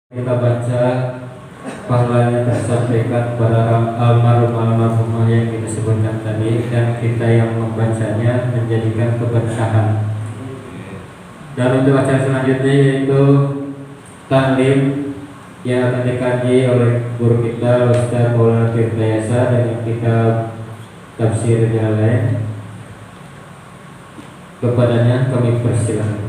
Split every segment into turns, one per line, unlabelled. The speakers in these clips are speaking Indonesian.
Kita baca pahalanya tersampaikan kepada almarhum yang kita sebutkan tadi, dan kita yang membacanya menjadikan keberkahan. Dan untuk acara selanjutnya yaitu taklim yang akan dikaji oleh guru kita Ustaz Maulana Tirtayasa dengan kitab Tafsir Jalalain. Kepadanya kami persilakan.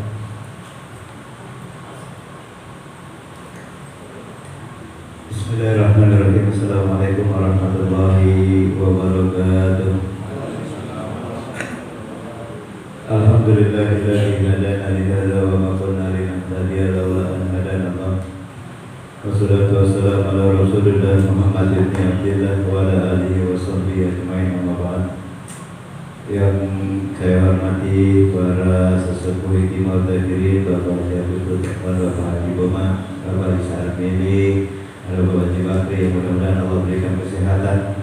Bismillahirrahmanirrahim. Assalamualaikum warahmatullahi wabarakatuh. Alhamdulillahilladzi hadana li hadza wa ma kunna linahtadiya laula an hadana Allah. Wassalatu wassalamu ala Rasulillah Muhammad ibn Abdillah wa ala alihi wa sahbihi ajmain, amma ba'd. Yang saya hormati para sesepuh hikimah hadirin, Bapak Syaikhul Ikhwan, Bapak Haji Boma, Bapak Isar Mili, ada Bapak Jibakri, yang mudah-mudahan Allah berikan kesehatan.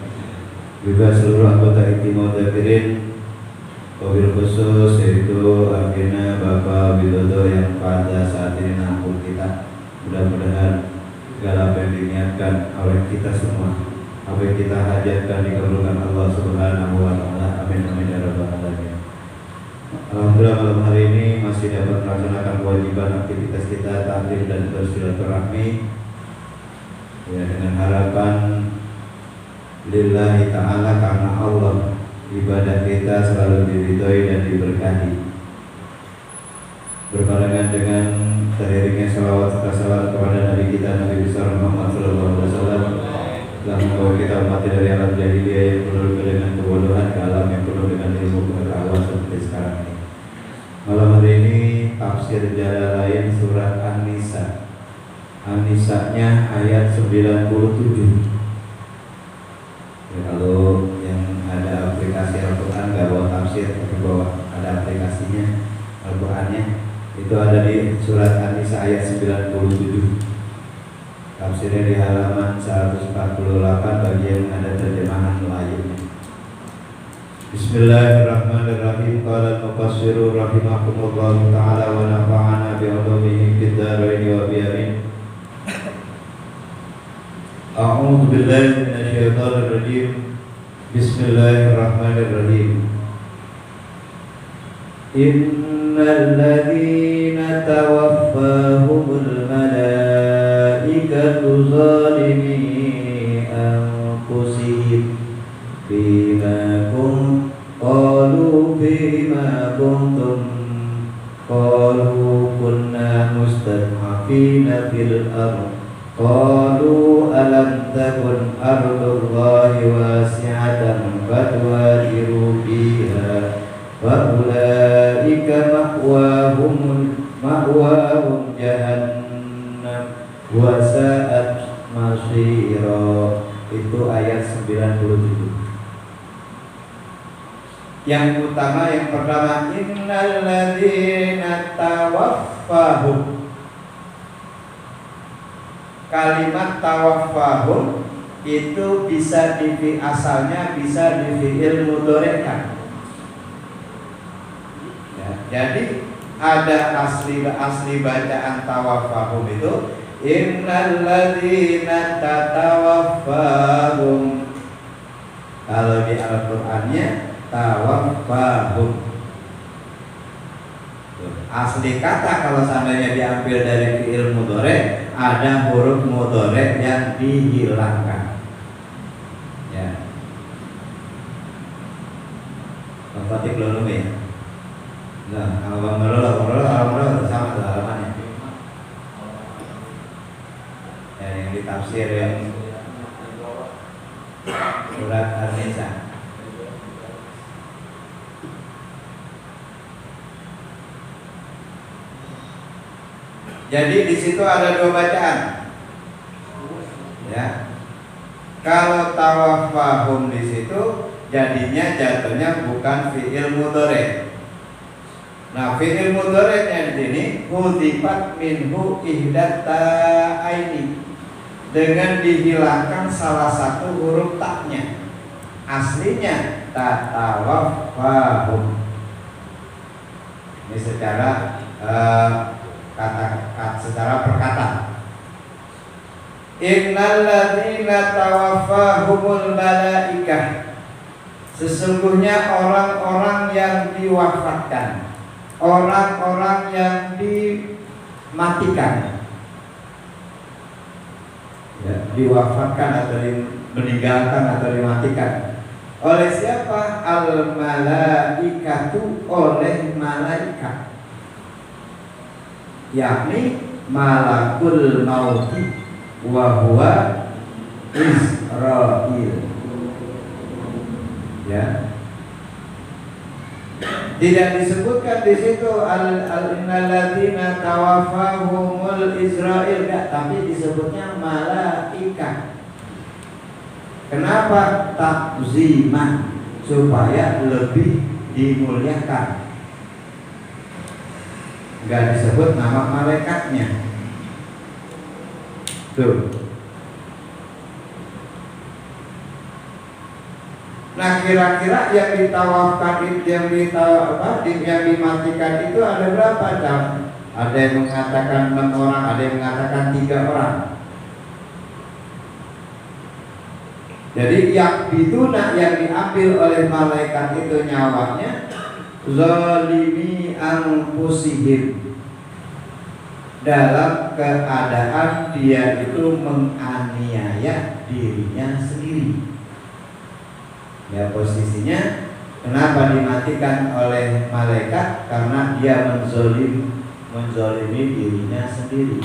Juga seluruh anggota hikimah hadirin, wabil khusus yaitu akhirnya Bapak Widodo yang pada saat ini nampung kita. Mudah-mudahan segala apa yang diniatkan oleh kita semua, apa yang kita hajatkan dikabulkan Allah Subhanahu wa taala. Amin amin ya rabbal alamin. Alhamdulillah malam hari ini masih dapat melaksanakan kewajiban aktivitas kita taklim dan bersilaturahmi, ya, dengan harapan lillahi ta'ala, karena Allah, ibadah kita selalu diridhoi dan diberkahi. Berbarengan dengan teriringnya salawat serta salam kepada Nabi kita Nabi besar Muhammad SAW, telah membawa kita umat dari alam jahiliyah yang penuh dengan kebodohan ke alam yang penuh dengan ilmu pengetahuan seperti sekarang ini. Malam hari ini tafsir Jalalain surat An-Nisa. An-Nisa-nya ayat 97. Ya, kalau yang ada aplikasi Al-Quran gak bawa tafsir, tapi bawa ada aplikasinya Al-Qurannya, itu ada di surat An-Nisa ayat 97. Tafsirnya di halaman 148 bagi yang ada terjemahan Melayunya. Bismillahirrahmanirrahim. Qala al-mufassiru rahimahumullah ta'ala wa nafa'ana bi'ulumihi fid dharain wa bi'amin. A'udzu billahi minasyaitonir rajim. Bismillahirrahmanirrahim. Innal ladzina tawaffahumul malaikatu zalimi anfusihim bima kuntum qalu kunna mustad'afina fil ardh qalu alam takun ardullahi wasi'atan fatuhajiru fiha wa ulaika ma'wahum jahannam wa sa'at masira. Itu ayat 97. Yang utama, yang pertama, innal ladzina tawaffahum. Kalimat tawaffahum itu bisa asalnya bisa di fi'il mudhari'. Ya, jadi ada asli bacaan tawaffahum itu innal ladzina tatawaffahum. Kalau di Al-Qur'annya tawaffahum. Asli kata kalau seandainya diambil dari fi'il mudhari', ada huruf mudhari' yang dihilangkan. Ya. Bapak belum ya. Nah, kalau Bang sama tuh halamannya. Ya, yang ditafsir yang surat An-Nisa. Jadi di situ ada dua bacaan. Ya. Kalau tawaffahum di situ jadinya jatuhnya bukan fi'il mudhari'. Nah, fi'il mudhari'nya di sini hudifat minhu ihdat ta'aini, dengan dihilangkan salah satu huruf taknya. Aslinya tatawaffahum. Ini secara secara perkata.
Innal ladzina tawaffahumul malaikah, sesungguhnya orang-orang yang diwafatkan, orang-orang yang dimatikan, ya, diwafatkan atau meninggalkan atau dimatikan oleh siapa? Al malaikatu, oleh malaikat, yakni malakul mauti wa huwa Israil. Ya, tidak disebutkan di situ al-innalladzina tawaffahumul Israil, enggak, tapi disebutnya malaikat. Kenapa? Takziman, supaya lebih dimuliakan. Enggak disebut nama malaikatnya. Tuh. Nah, kira-kira yang ditawafkan itu, yang dimatikan itu ada berapa, Cam? Ada yang mengatakan 6 orang, ada yang mengatakan 3 orang. Jadi yang bituna, yang diambil oleh malaikat itu nyawanya, zalimi anfusihim, dalam keadaan dia itu menganiaya dirinya sendiri. Ya, posisinya kenapa dimatikan oleh malaikat? Karena dia menzolimi dirinya sendiri.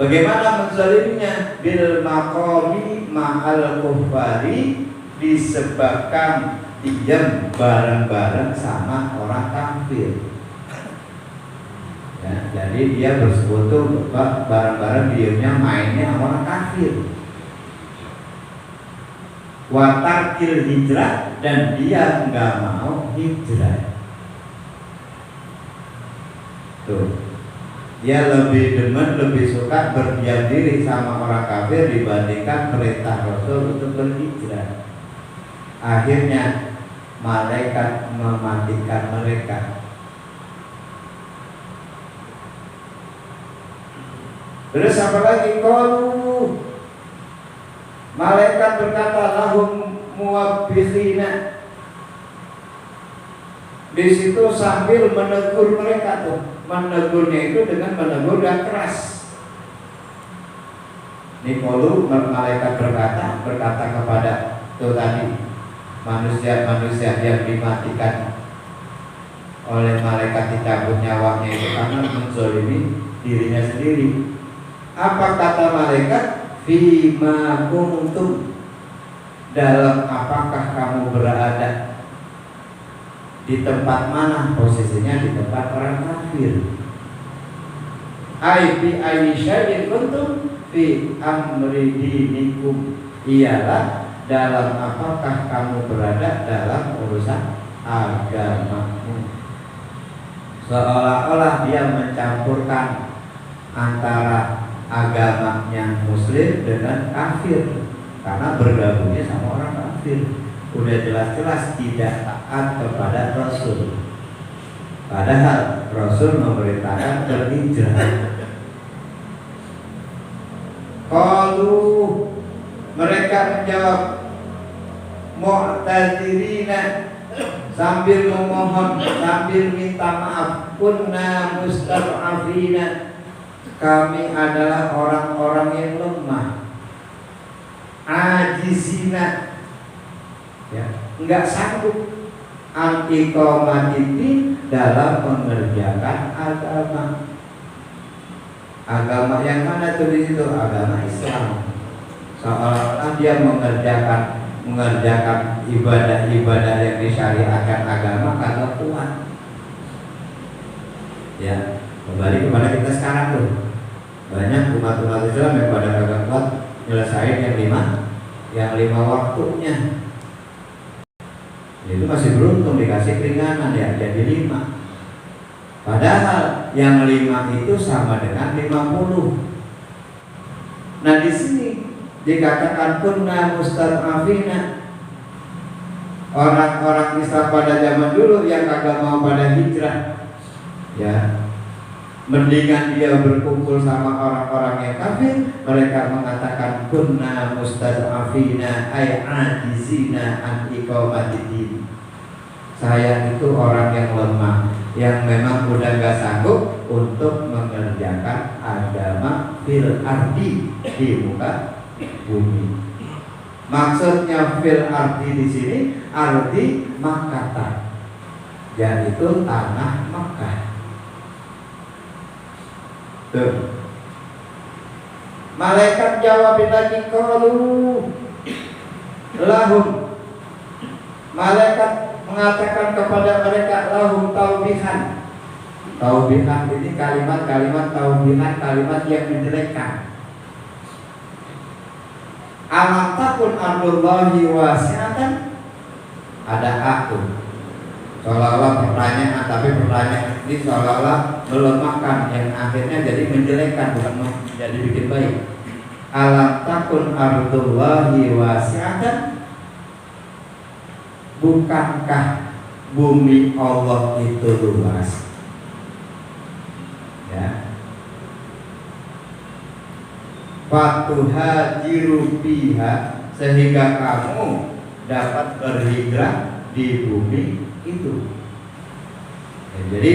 Bagaimana menzoliminya? Bil maqami ma'al kuffari, disebabkan diam bareng-bareng sama orang kafir. Ya, jadi dia bersekutu bareng-bareng, diamnya mainnya sama orang kafir. Watarkil hijrah, dan dia nggak mau hijrah. Tuh, dia lebih demen, lebih suka berdiam diri sama orang kafir dibandingkan perintah Rasul untuk berhijrah. Akhirnya malaikat mematikan mereka. Terus apa lagi? Qalu, malaikat berkata, lahum muwabbihina. Di situ sambil menegur mereka tuh. Menegurnya itu dengan menegur yang keras. Qalu, malaikat berkata kepada itu tadi manusia-manusia yang dimatikan oleh malaikat, dicabut nyawanya itu karena menzolimi dirinya sendiri. Apa kata malaikat? Fima kuntum, dalam apakah kamu berada? Di tempat mana? Posisinya di tempat orang kafir. Ai bi aisya'in kuntum fi amri dinikum, ialah dalam apakah kamu berada dalam urusan agamamu. Seolah-olah dia mencampurkan antara agamanya muslim dengan kafir, karena bergabungnya sama orang kafir. Udah jelas-jelas tidak taat kepada Rasul, padahal Rasul memerintahkan berhijrah. Qalu, mereka menjawab, mu'tadzirina, sambil memohon, sambil minta maaf, kunna mustad'afina, kami adalah orang-orang yang lemah, ajizina, ya, enggak sanggup antiqomatiti, dalam mengerjakan agama. Agama yang mana tuh di situ? Agama Islam. Seolah-olah dia mengerjakan ibadah-ibadah yang disyariatkan agama kagak kuat. Ya, kembali kepada kita sekarang tuh. Banyak umat-umat Islam yang pada kagak kuat nyelesain yang lima waktunya. Itu masih beruntung dikasih keringanan, ya, jadi 5. Padahal yang 5 itu sama dengan 50. Nah, di sini dikatakan kunna mustad'afina, orang-orang Islam pada zaman dulu yang kagak mau pada hijrah, ya, Mendingan dia berkumpul sama orang-orang yang kafir. Mereka mengatakan kunna mustad'afina ay ajizina an iqamatiddin. Saya itu orang yang lemah, yang memang udah gak sanggup untuk mengerjakan agama fil ardi, di muka bumi. Maksudnya fil ardi di sini ardi Makkah, yaitu tanah Makkah. Tuh. Malaikat jawab lagi qalu lahum. Malaikat mengatakan kepada mereka lahum taubihan. Taubihan ini kalimat-kalimat taubihan, kalimat yang menjelekkan. Alam takun ardullahi wasi'atan. Ada aku. Seolah-olah pertanyaan, tapi pertanyaan ini seolah-olah melemahkan, yang akhirnya jadi menjelekkan, bukan jadi bikin baik. Alam takun ardullahi wasi'atan. Bukankah bumi Allah itu luas? Ya. Fatuhajiru biha, sehingga kamu dapat berhijrah di bumi itu. Ya, jadi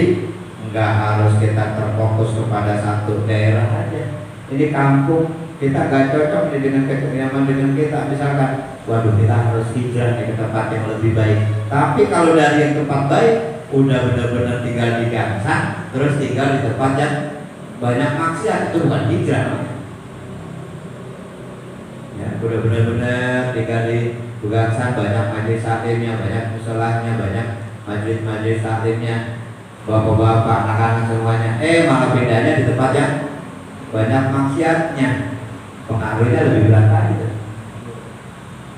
nggak harus kita terfokus kepada satu daerah aja. Ini kampung kita nggak cocok dengan kenyaman dengan kita, misalkan, waduh kita harus hijrah ke tempat yang lebih baik. Tapi kalau dari yang tempat baik udah benar-benar tinggal di Gangsang, terus tinggal di tempat yang banyak maksiat, itu bukan hijrah. Ya, udah benar-benar tinggal di Gangsang, banyak majelis taklimnya, banyak musholahnya, banyak majelis taklimnya, bapak-bapak, anak-anak semuanya. Malah bedanya di tempat yang banyak maksiatnya, pengaruhnya lebih berat lagi.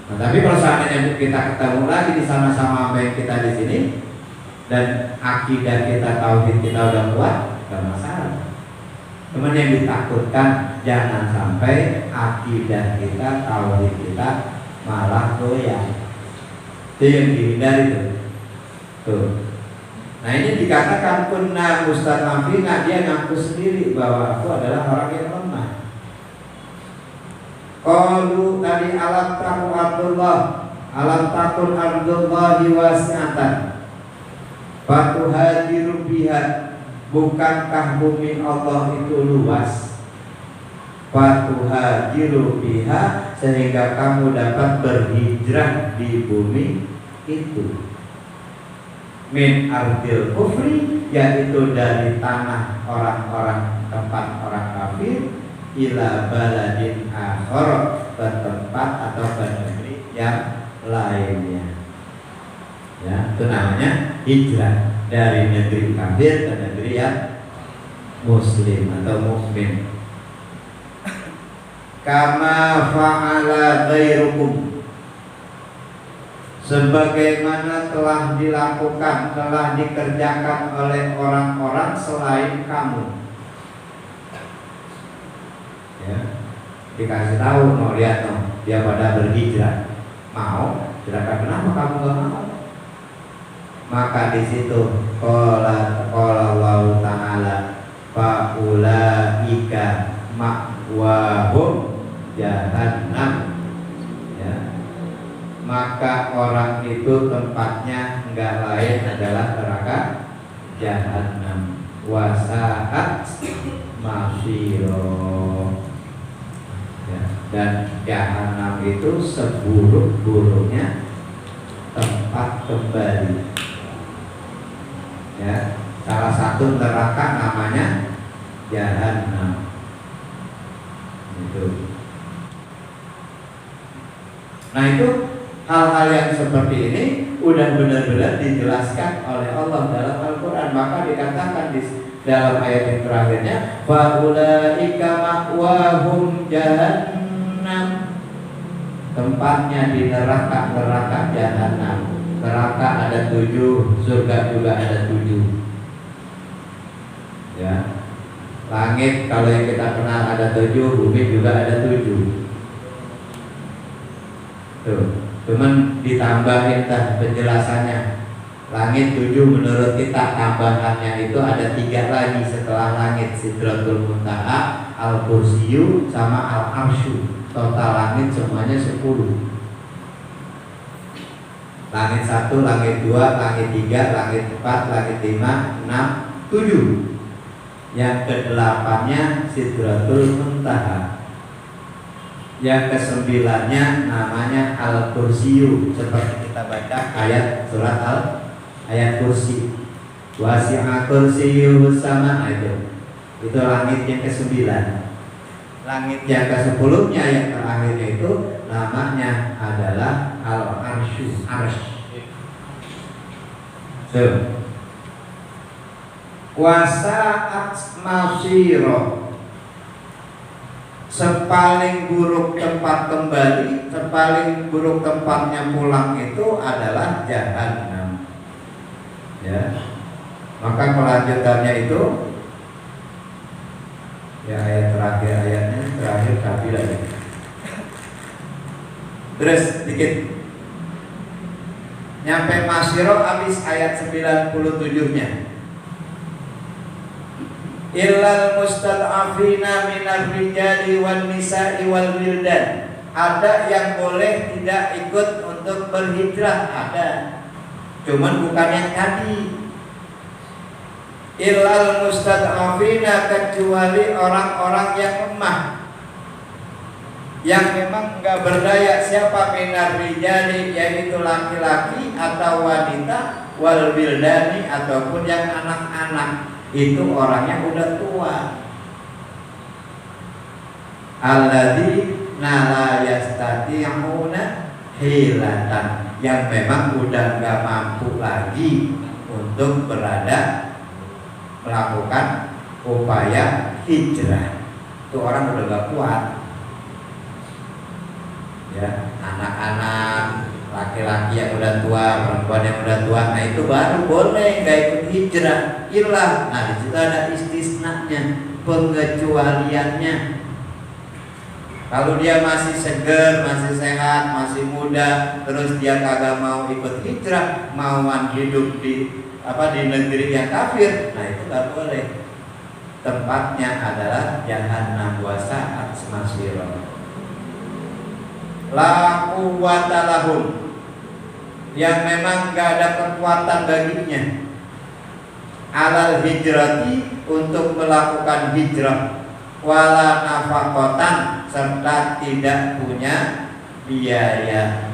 Nah, tapi kalau seandainya kita ketemu lagi di sama-sama baik kita di sini dan akidah kita, tauhid kita udah kuat, gak masalah. Cuman yang ditakutkan jangan sampai akidah kita, tauhid kita malah goyah. Itu yang dihindari tuh. Nah ini dikatakan kunna mustad'afina, dia ngaku sendiri bahwa aku adalah orang yang lemah. Qalu tadi alam takun ardullahi wasi'atan fatuhajiru biha, bukankah bumi Allah itu luas? Fatuhajiru biha, sehingga kamu dapat berhijrah di bumi itu. Min ardil kufri, yaitu dari tanah orang-orang, tempat orang kafir, ila baladin akhar, ke tempat atau ke negeri yang lainnya. Ya, itu namanya hijrah dari negeri kafir ke negeri yang muslim atau mukmin. Kama fa'ala ghairukum, sebagaimana telah dilakukan, telah dikerjakan oleh orang-orang selain kamu. Ya, dikasih tahu, mau lihat dia pada berhijrah, mau, silakan. Kenapa kamu gak mau? Maka di situ qala Allah Ta'ala faulaika ma'wahum jahannam. Ya, maka orang itu tempatnya enggak lain adalah neraka jahanam. Wasaat masiro. Ya, dan jahanam itu seburuk-buruknya tempat kembali. Ya, salah satu neraka namanya jahanam. Itu. Nah itu hal-hal yang seperti ini udah benar-benar dijelaskan oleh Allah dalam Al-Quran. Maka dikatakan di dalam ayat yang terakhirnya, faulaika ma'wahum jahannam, tempatnya di neraka jahanam. Neraka ada 7, surga juga ada 7. Ya, langit kalau yang kita kenal ada 7, bumi juga ada 7. Tuh, cuman ditambahin penjelasannya. Langit 7 menurut kita tambahannya itu ada 3 lagi setelah langit, Sidratul Muntaha, Al-Kursiyyu sama Al-Arsyu. Total langit semuanya 10. Langit 1, langit 2, langit 3, langit 4, langit 5, 6, 7. Yang ke-8-nya Sidratul Muntaha. Yang ke-9-nya namanya Al-Kursiyyu, seperti kita baca ayat surat ayat kursi. Wasi'a kursiyyuhus sama, itu langit yang ke-9. Langit yang ke-10-nya yang terakhirnya itu namanya adalah Al-Arsyu, Wasa'at masiro, sepaling buruk tempat kembali, sepaling buruk tempatnya pulang itu adalah Jahannam. Ya, maka kelanjutannya itu ya ayat terakhir, ayatnya terakhir Kabilah ya. Terus dikit nyampe Masyiro habis ayat 97-nya. Illal mustad'afina minar rijali wan nisa'i wal wildan. Ada yang boleh tidak ikut untuk berhijrah, ada. Cuman bukan yang tadi. Illal mustad'afina, kecuali orang-orang yang lemah, yang memang enggak berdaya. Siapa? Minar rijali, yaitu laki-laki atau wanita, wal wildani, ataupun yang anak-anak. Itu orangnya udah tua. Alladzina la yastati'una hilatan, yang memang udah nggak mampu lagi untuk melakukan upaya hijrah. Itu orang udah gak kuat. Ya, anak-anak, laki-laki yang udah tua, perempuan yang udah tua, nah itu baru boleh nggak ikut hijrah. Ilah, nah di situ ada istisnanya, pengecualiannya. Kalau dia masih seger, masih sehat, masih muda, terus dia kagak mau ikut hijrah, mauan hidup di negeri yang kafir, nah itu nggak boleh. Tempatnya adalah Jahannam wasa'at masira. La quwwata lahum, yang memang gak ada kekuatan baginya, alal hijrati, untuk melakukan hijrah, wala nafaqatan, serta tidak punya biaya.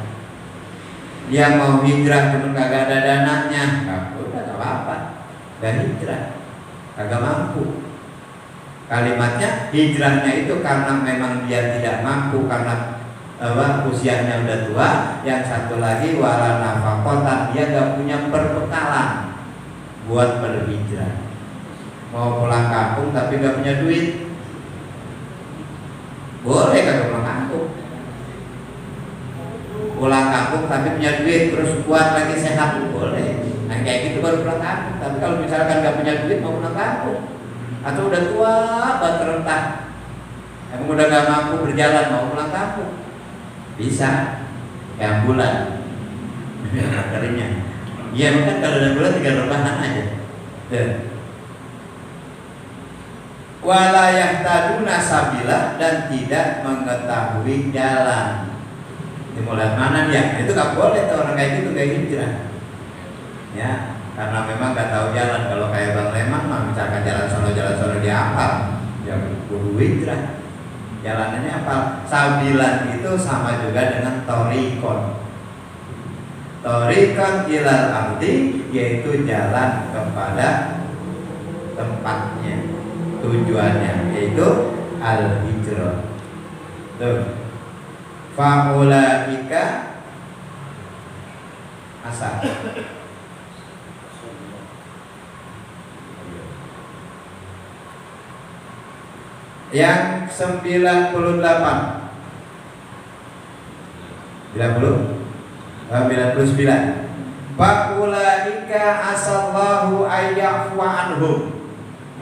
Dia mau hijrah cuma kagak ada dananya, udah gak apa-apa, gak hijrah, kagak mampu. Kalimatnya hijrahnya itu karena memang dia tidak mampu, karena usianya udah tua. Yang satu lagi wala nafaqatan, dia gak punya perbekalan buat berhijrah. Mau pulang kampung tapi gak punya duit, boleh kagak pulang kampung? Pulang kampung tapi punya duit, terus kuat lagi, sehat, boleh. Nah kayak gitu baru pulang kampung. Tapi kalau misalkan gak punya duit mau pulang kampung, atau udah tua banget rentah, emang udah gak mampu berjalan mau pulang kampung, bisa kayak bulan keringnya. Iya, mungkin kalau ada bulan 3 rebahan aja. Wala yahtaduna sabila, dan tidak mengetahui jalan. Ini mulai mana dia? Itu gak boleh tuh orang kayak gitu kayak hijrah. Ya, karena memang gak tahu jalan. Kalau kayak Bang Leman mah misalkan jalan sono dia hafal, ya kudu hijrah. Jalanannya apa? Sabilan itu sama juga dengan torikon. Torikon ilal ardi, yaitu jalan kepada tempatnya, tujuannya, yaitu al-hijrah. Tuh. Faulaika asal. Yang 98 99 Faulaika asallahu ayyafu anhum,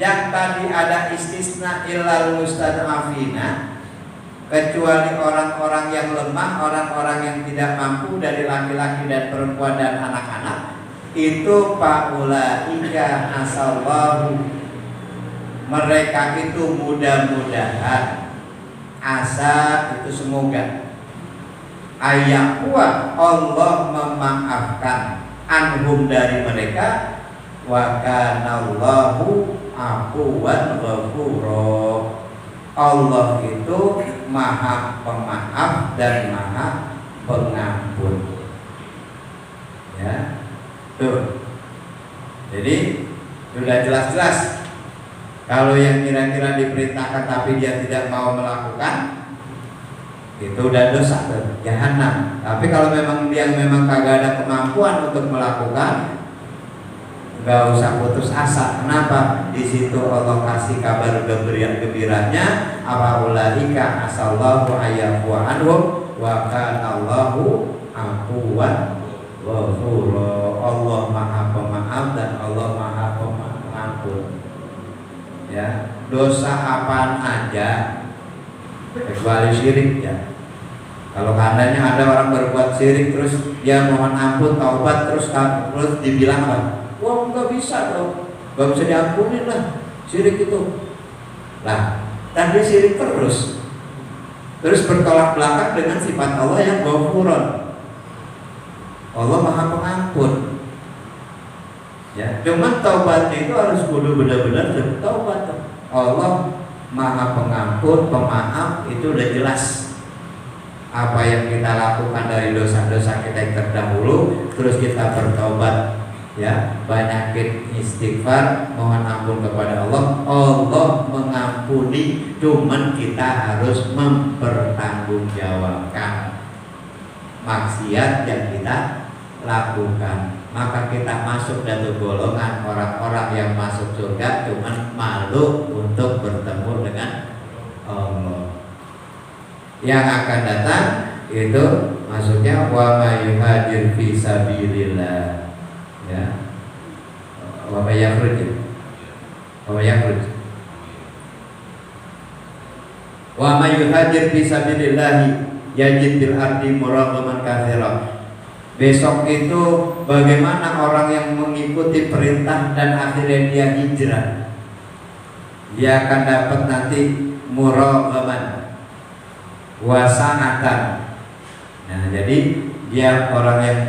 yang tadi ada istisna illal mustad'afina, kecuali orang-orang yang lemah, orang-orang yang tidak mampu dari laki-laki dan perempuan dan anak-anak. itu paulaika asallahu, mereka itu mudah-mudahan, asa itu semoga, ayakwa Allah memaafkan anhum dari mereka, wa kanallahu afuwan ghafura, Allah itu maha pemaaf dan maha pengampun. Ya, tuh. Jadi sudah jelas-jelas kalau yang kira-kira diperintahkan tapi dia tidak mau melakukan, itu udah dosa tuh, jahanam. Tapi kalau memang dia kagak ada kemampuan untuk melakukan, nggak usah putus asa. Kenapa? Di situ Allah kasih kabar gembiranya, apaulaika asallahu ayyafu anhum wa kanallahu afuwan ghafura. Allah maha pemaaf dan Allah maha pengampun. Ya, dosa apaan aja kecuali syirik ya. Kalau seandainya ada orang berbuat syirik terus dia mohon ampun, taubat, terus dibilang apa? Wah, nggak bisa dong, nggak bisa diampunin lah syirik itu. Lah, dan dia syirik terus bertolak belakang dengan sifat Allah yang ghafurun. Allah maha pengampun. Ya, cuman taubatnya itu harus kudu benar-benar taubat. Allah maha pengampun, pemaaf, itu udah jelas. Apa yang kita lakukan dari dosa-dosa kita yang terdahulu, terus kita bertaubat, ya, banyakin istighfar, mohon ampun kepada Allah. Allah mengampuni, cuman kita harus mempertanggungjawabkan maksiat yang kita lakukan. Maka kita masuk dari golongan orang-orang yang masuk surga cuman malu untuk bertemu dengan Allah. Yang akan datang itu maksudnya wa may yuhajir fi sabilillah, ya, wa may yakhruj, wa may yuhajir fi sabilillah yajid bil ardi muragaman katsiran. Besok itu bagaimana orang yang mengikuti perintah dan akhirnya dia hijrah, dia akan dapat nanti muragaman wasanatan. Nah, jadi dia orang yang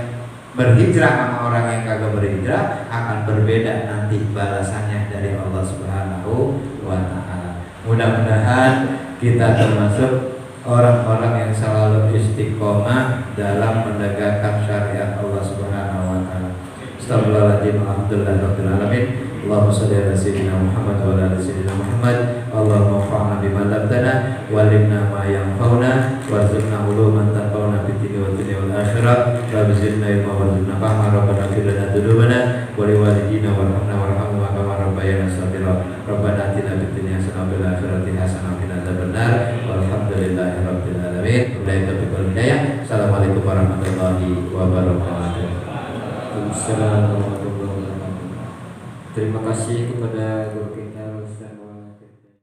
berhijrah sama orang yang kagak berhijrah akan berbeda nanti balasannya dari Allah Subhanahu wa ta'ala. Mudah-mudahan kita termasuk orang-orang yang selalu istiqomah dalam menegakkan syariat Allah Subhanahu wa ta'ala. Astagfirullahaladzim, alhamdulillahirabbil alamin. Allahumma shalli ala sayyidina Muhammad wa ala ali sayyidina Muhammad. Allahumma anfa'na bima 'allamtana wa 'allimna ma yanfa'una warzuqna uluman tanfa'una fid dunya wad dunya wal akhirah. Rabbi zidna ilma warzuqna fahma. Rabbana ighfir lana dzunubana wa liwalidina warhamna warhamhum kama rabbayana shaghira. Rabbana atina fid dunya hasanah wa fil akhirati hasanah wa qina adzabannar. Walhamdulillahirabbil alamin. Assalamualaikum warahmatullahi wabarakatuh.
Waalaikumsalam warahmatullahi wabarakatuh. Terima kasih kepada guru kita Ustaz